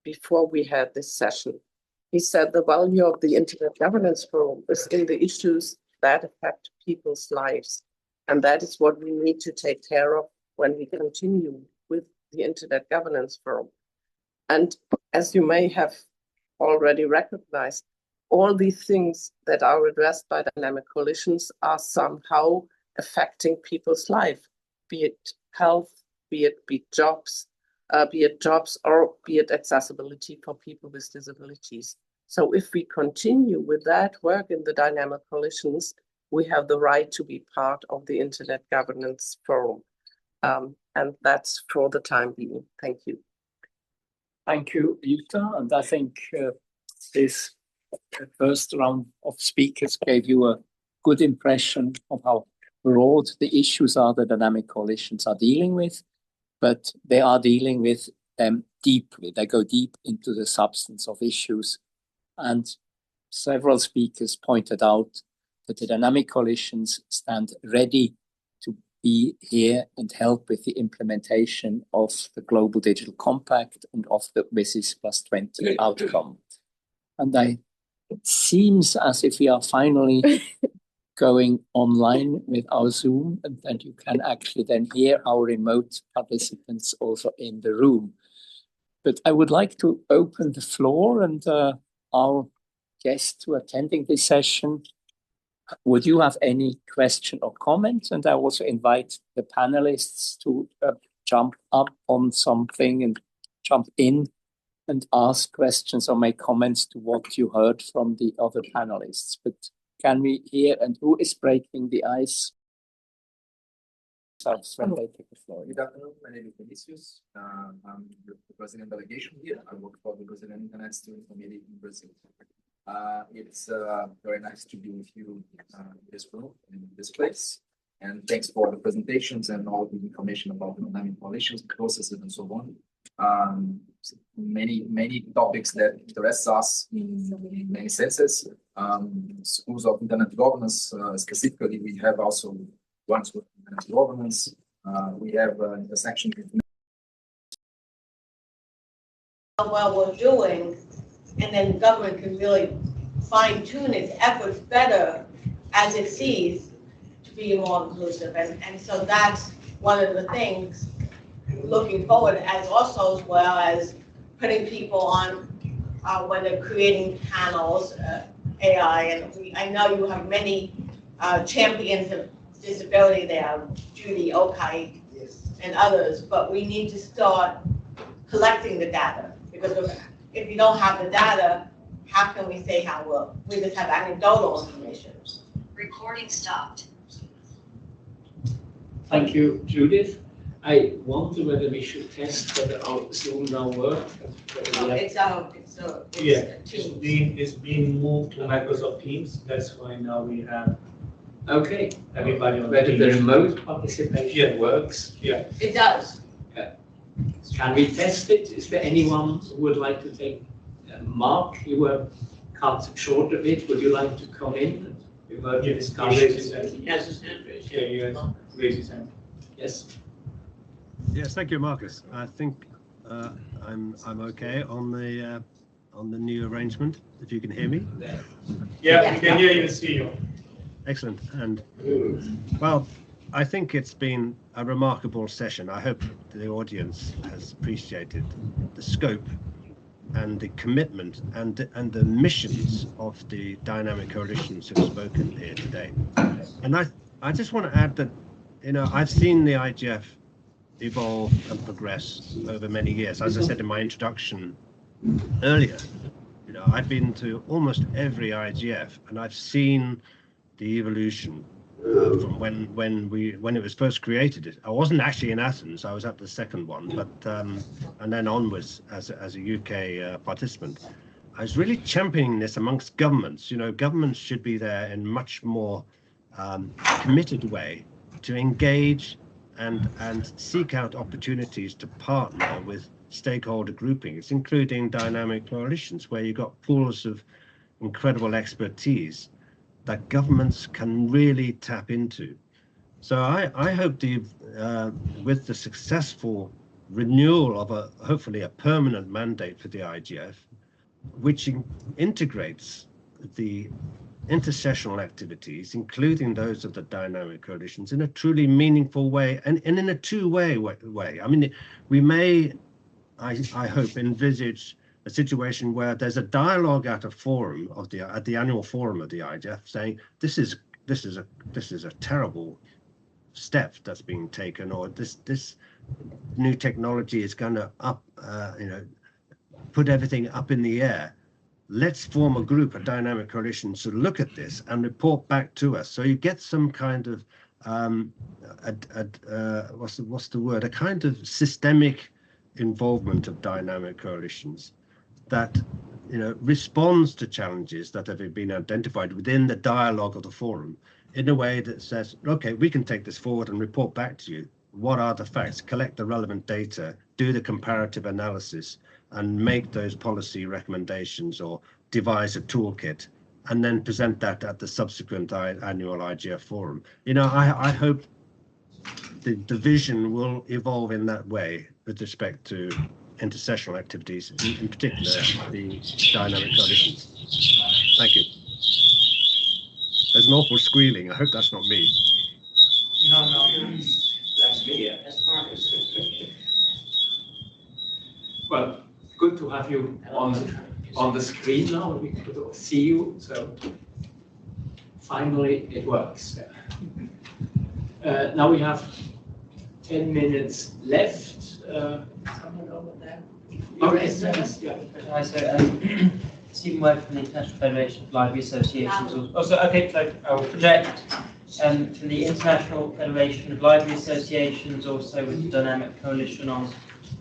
before we had this session. He said the value of the Internet Governance Forum is in the issues that affect people's lives. And that is what we need to take care of when we continue with the Internet Governance Forum. And as you may have already recognized, all these things that are addressed by dynamic coalitions are somehow affecting people's life, be it health, be it jobs, or be it accessibility for people with disabilities. So if we continue with that work in the dynamic coalitions, we have the right to be part of the Internet Governance Forum. And that's for the time being. Thank you. Thank you, Jutta. And I think this first round of speakers gave you a good impression of how broad the issues are the dynamic coalitions are dealing with, but they are dealing with them deeply. They go deep into the substance of issues. And several speakers pointed out that the dynamic coalitions stand ready to be here and help with the implementation of the Global Digital Compact and of the WSIS+20 outcome. And it seems as if we are finally going online with our Zoom, and you can actually then hear our remote participants also in the room. But I would like to open the floor, and our guests who are attending this session, would you have any question or comment? And I also invite the panelists to jump up on something and jump in and ask questions or make comments to what you heard from the other panelists. But can we hear, and who is breaking the ice? Good afternoon, my name is Vinicius. I'm the Brazilian delegation here. I work for the Brazilian Internet Student Committee in Brazil. It's very nice to be with you in this room, in this place. And thanks for the presentations and all the information about the dynamic coalitions, processes, and so on. Many topics that interest us in many senses. Schools of Internet Governance, specifically, we have also ones with Internet Governance. We have intersection between well we're doing, and then government can really fine-tune its efforts better as it sees to be more inclusive. And so that's one of the things looking forward, as also as well as putting people on when they're creating panels, AI. And I know you have many champions of disability there, Judy Okai and others, but we need to start collecting the data, because if you don't have the data, how can we say how well? We just have anecdotal information. Recording stopped. Thank you, Judith. I wonder whether we should test whether our Zoom now works. It's being moved to Microsoft Teams. That's why now we have everybody on whether the Teams. remote participation works. Yeah, it does. Can we test it? Is there anyone who would like to take? Mark, you were cut short a bit. Would you like to come in? We were discussing. Yes, his hand raised. Raise his hand. Yes. Yes, thank you, Marcus. I think I'm okay on the new arrangement. If you can hear me. Yeah, we can hear you and see you. Excellent. And well, I think it's been a remarkable session. I hope the audience has appreciated the scope and the commitment and the missions of the dynamic coalitions who have spoken here today. And I just want to add that, I've seen the IGF evolve and progress over many years. As I said in my introduction earlier, I've been to almost every IGF, and I've seen the evolution from when it was first created. I wasn't actually in Athens. I was at the second one, but and then onwards as a UK participant. I was really championing this amongst governments. Governments should be there in much more committed way to engage and seek out opportunities to partner with stakeholder groupings, including dynamic coalitions, where you've got pools of incredible expertise that governments can really tap into. So I hope with the successful renewal of hopefully a permanent mandate for the IGF, which integrates the intersessional activities, including those of the dynamic coalitions, in a truly meaningful way and in a two-way way. I mean, we may, I hope, envisage a situation where there's a dialogue at the annual forum of the IGF saying this is a terrible step that's being taken, or this new technology is going to put everything up in the air. Let's form a group, a dynamic coalition, to look at this and report back to us. So you get some kind of what's the word? A kind of systemic involvement of dynamic coalitions that responds to challenges that have been identified within the dialogue of the forum in a way that says, okay, we can take this forward and report back to you. What are the facts? Collect the relevant data, do the comparative analysis, and make those policy recommendations or devise a toolkit, and then present that at the subsequent annual IGF forum. I hope the vision will evolve in that way with respect to intersessional activities, in particular the dynamic coalitions. Thank you. There's an awful squealing. I hope that's not me. No, that's me. That's Marcus. Well, good to have you on the screen now. We could see you. So finally, it works. Now we have 10 minutes left. Someone over there. Stephen Webb from the International Federation of Library Associations. Also, okay, so I'll project from the International Federation of Library Associations, also with the Dynamic Coalition on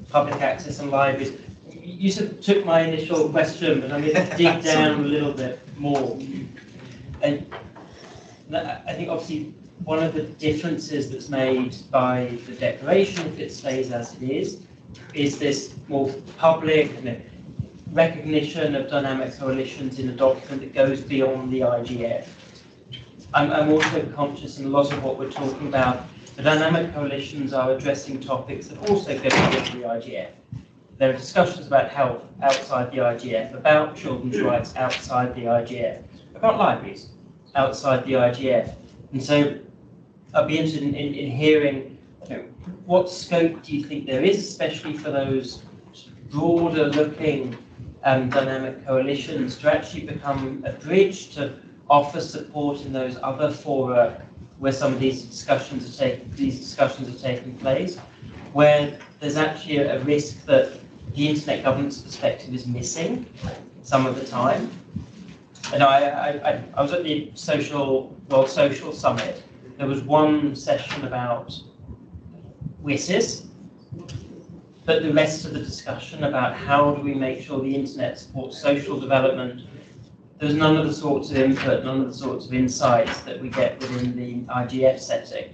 Public Access and Libraries. You sort of took my initial question, but I'm going to dig down a little bit more. And I think obviously one of the differences that's made by the declaration, if it stays as it is this more public recognition of dynamic coalitions in a document that goes beyond the IGF. I'm also conscious in a lot of what we're talking about, the dynamic coalitions are addressing topics that also go beyond the IGF. There are discussions about health outside the IGF, about children's rights outside the IGF, about libraries outside the IGF. And so I'd be interested in hearing what scope do you think there is, especially for those broader looking dynamic coalitions, to actually become a bridge to offer support in those other fora where some of these discussions are taking place, where there's actually a risk that the internet governance perspective is missing some of the time. And I was at the World Social Summit. There was one session about WSIS, but the rest of the discussion about how do we make sure the internet supports social development, there's none of the sorts of input, none of the sorts of insights that we get within the IGF setting.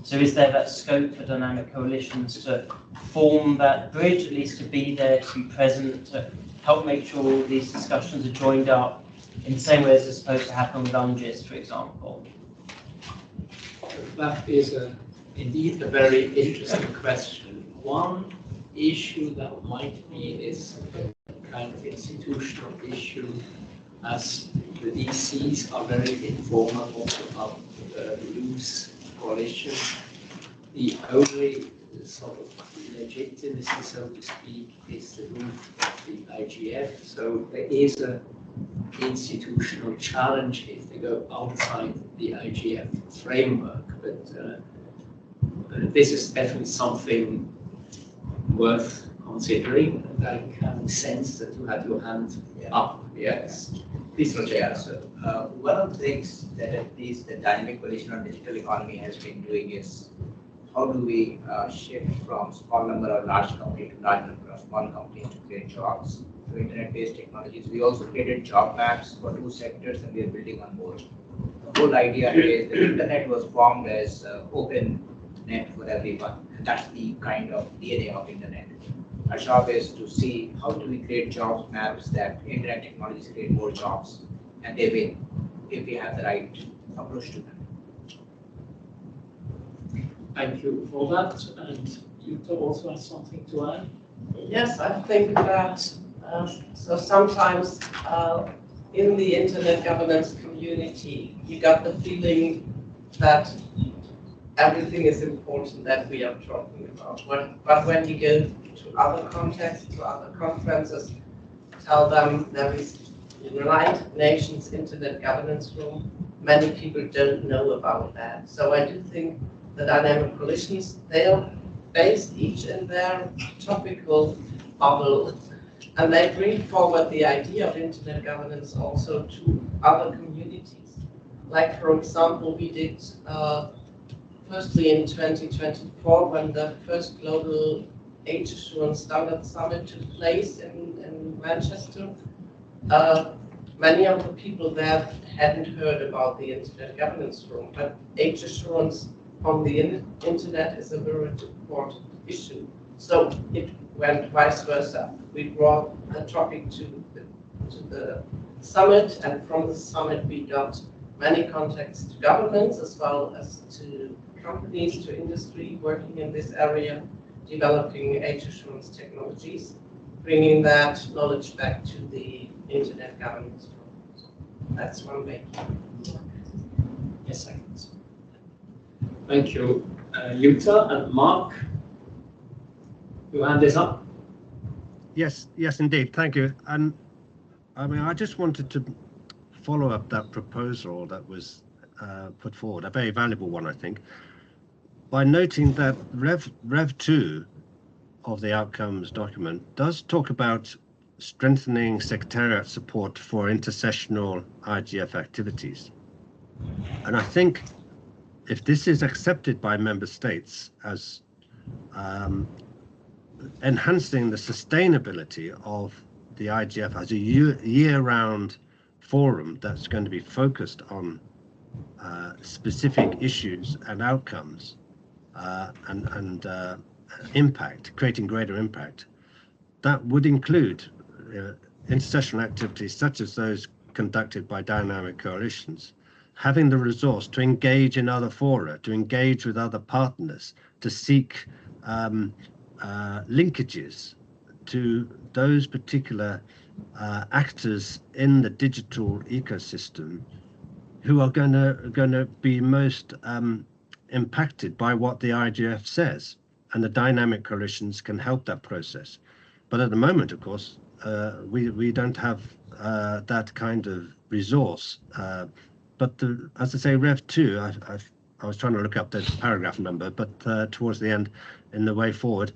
So is there that scope for dynamic coalitions to form that bridge, at least to be there, to be present, to help make sure all these discussions are joined up in the same way as it's supposed to happen with UNGIS, for example? That is indeed a very interesting question. One issue that might be is a kind of institutional issue, as the DCs are very informal about loose coalition. The only sort of legitimacy, so to speak, is the roof of the IGF. So there is an institutional challenge if they go outside the IGF framework. But this is definitely something worth considering. And I can sense that you have your hand up. Yes. Please, Roger. So, one of the things that at least the dynamic coalition on digital economy has been doing is how do we shift from small number of large companies to large number of small companies to create jobs through internet-based technologies. We also created job maps for 2 sectors, and we are building on more. The whole idea is the internet was formed as open net for everyone, and that's the kind of DNA of internet. Our job is to see how do we create job maps that internet technologies create more jobs, and they win if we have the right approach to them. Thank you for that. And you also have something to add? Yes, I think that so sometimes in the internet governance community, you got the feeling that everything is important that we are talking about. But when you go to other contexts, to other conferences, tell them there is United Nations Internet Governance Room, many people don't know about that. So I do think the dynamic coalitions. They are based each in their topical bubble, and they bring forward the idea of internet governance also to other communities. Like, for example, we did firstly in 2024 when the first global age assurance standard summit took place in Manchester. Many of the people there hadn't heard about the Internet Governance Forum, but age assurance on the internet is a very important issue. So it went vice versa. We brought the topic to the summit, and from the summit we got many contacts to governments as well as to companies, to industry working in this area, developing age assurance technologies, bringing that knowledge back to the Internet Governance Forum. That's one way. Yes, I can. Thank you. Jutta and Mark, your hand is up. Yes, indeed. Thank you. And I mean, I just wanted to follow up that proposal that was put forward, a very valuable one, I think, by noting that Rev 2 of the outcomes document does talk about strengthening secretariat support for intersessional IGF activities. And I think if this is accepted by member states as enhancing the sustainability of the IGF as a year-round forum that's going to be focused on specific issues and outcomes and impact, creating greater impact, that would include intersessional activities such as those conducted by dynamic coalitions, having the resource to engage in other fora, to engage with other partners, to seek linkages to those particular actors in the digital ecosystem who are going to be most impacted by what the IGF says, and the dynamic coalitions can help that process. But at the moment, of course, we don't have that kind of resource. But as I say, Rev 2, I was trying to look up the paragraph number, but towards the end, in the way forward,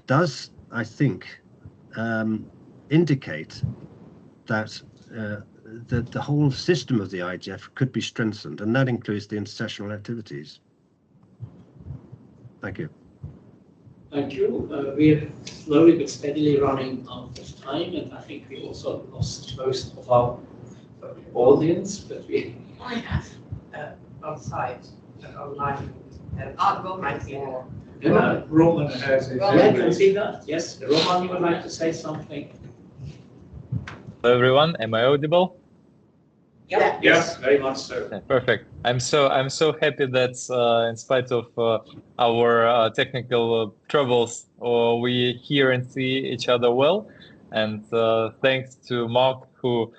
does, I think, indicate that the whole system of the IGF could be strengthened, and that includes the intersessional activities. Thank you. Thank you. We're slowly but steadily running out of time, and I think we also lost most of our audience, but we have on site and online. And Roman has it. I can see that. Yes, Roman, you would like to say something? Hello, everyone. Am I audible? Yeah. Yes, very much so. Yeah, perfect. I'm so happy that in spite of our technical troubles, we hear and see each other well. And thanks to Mark, who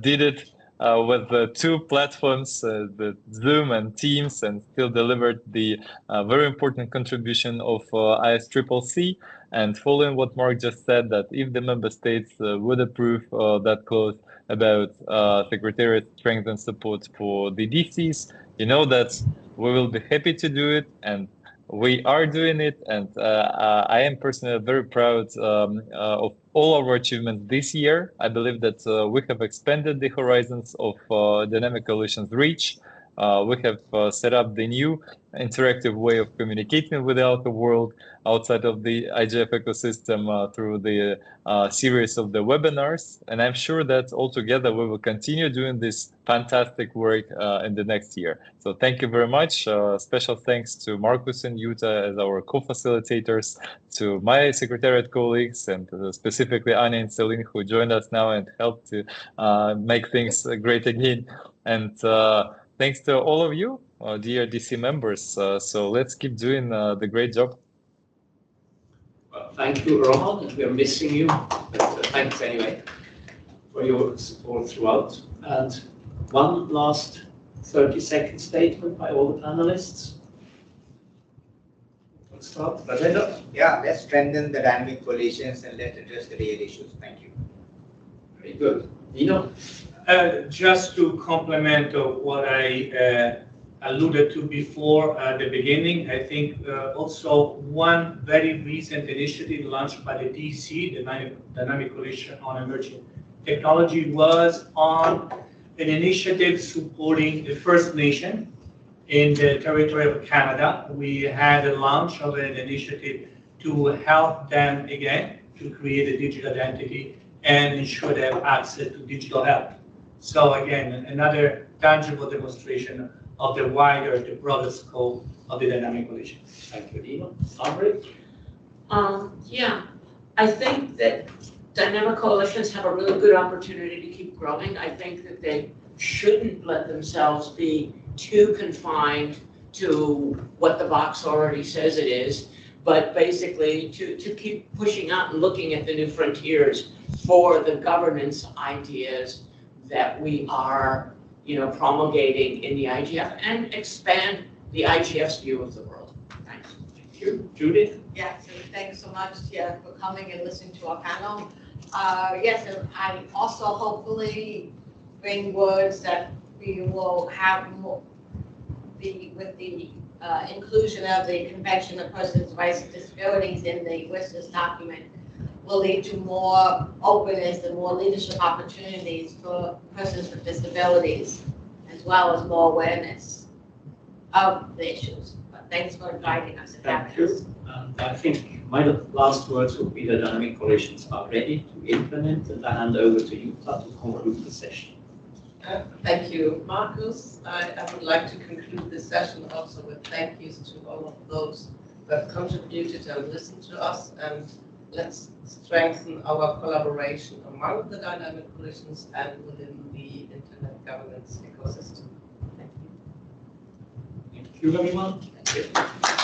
did it with the two platforms, the Zoom and Teams, and still delivered the very important contribution of ISCCC. And following what Mark just said, that if the member states would approve that clause about Secretariat strength and support for the DCs, you know that we will be happy to do it, and we are doing it. And I am personally very proud of all our achievements this year. I believe that we have expanded the horizons of dynamic coalitions reach. We have set up the new interactive way of communicating with the outer world outside of the IGF ecosystem through the series of the webinars. And I'm sure that altogether we will continue doing this fantastic work in the next year. So thank you very much. Special thanks to Marcus and Jutta as our co-facilitators, to my Secretariat colleagues, and specifically Anya and Celine, who joined us now and helped to make things great again. And thanks to all of you, dear DC members. So let's keep doing the great job. Well, thank you, Roman, and we are missing you. But thanks anyway for your support throughout. And one last 30-second statement by all the panelists. Let's start. Yeah, let's strengthen the dynamic coalitions and let's address the real issues. Thank you. Very good. Dino? Just to complement what I alluded to before at the beginning. I think also one very recent initiative launched by the DC, the Dynamic Coalition on Emerging Technology, was on an initiative supporting the First Nation in the territory of Canada. We had a launch of an initiative to help them again to create a digital identity and ensure they have access to digital health. So again, another tangible demonstration of the wider, the broader scope of the Dynamic Coalition. Thank you, Dino. Aubrey? Yeah, I think that dynamic coalitions have a really good opportunity to keep growing. I think that they shouldn't let themselves be too confined to what the box already says it is, but basically to keep pushing out and looking at the new frontiers for the governance ideas that we are, promulgating in the IGF and expand the IGF's view of the world. Thanks. Thank you. Judith? Yeah, so thanks so much for coming and listening to our panel. Yes, and I also hopefully bring words that we will have more with the inclusion of the Convention of Persons with Rights and Disabilities in the WSIS document will lead to more openness and more leadership opportunities for persons with disabilities, as well as more awareness of the issues. But thanks for inviting us. Thank you. And I think my last words would be the dynamic coalitions are ready to implement, and I hand over to Jutta to conclude the session. Thank you, Marcus. I would like to conclude this session also with thank yous to all of those that have contributed and listened to us, and let's strengthen our collaboration among the dynamic coalitions and within the internet governance ecosystem. Thank you. Thank you, everyone. Thank you.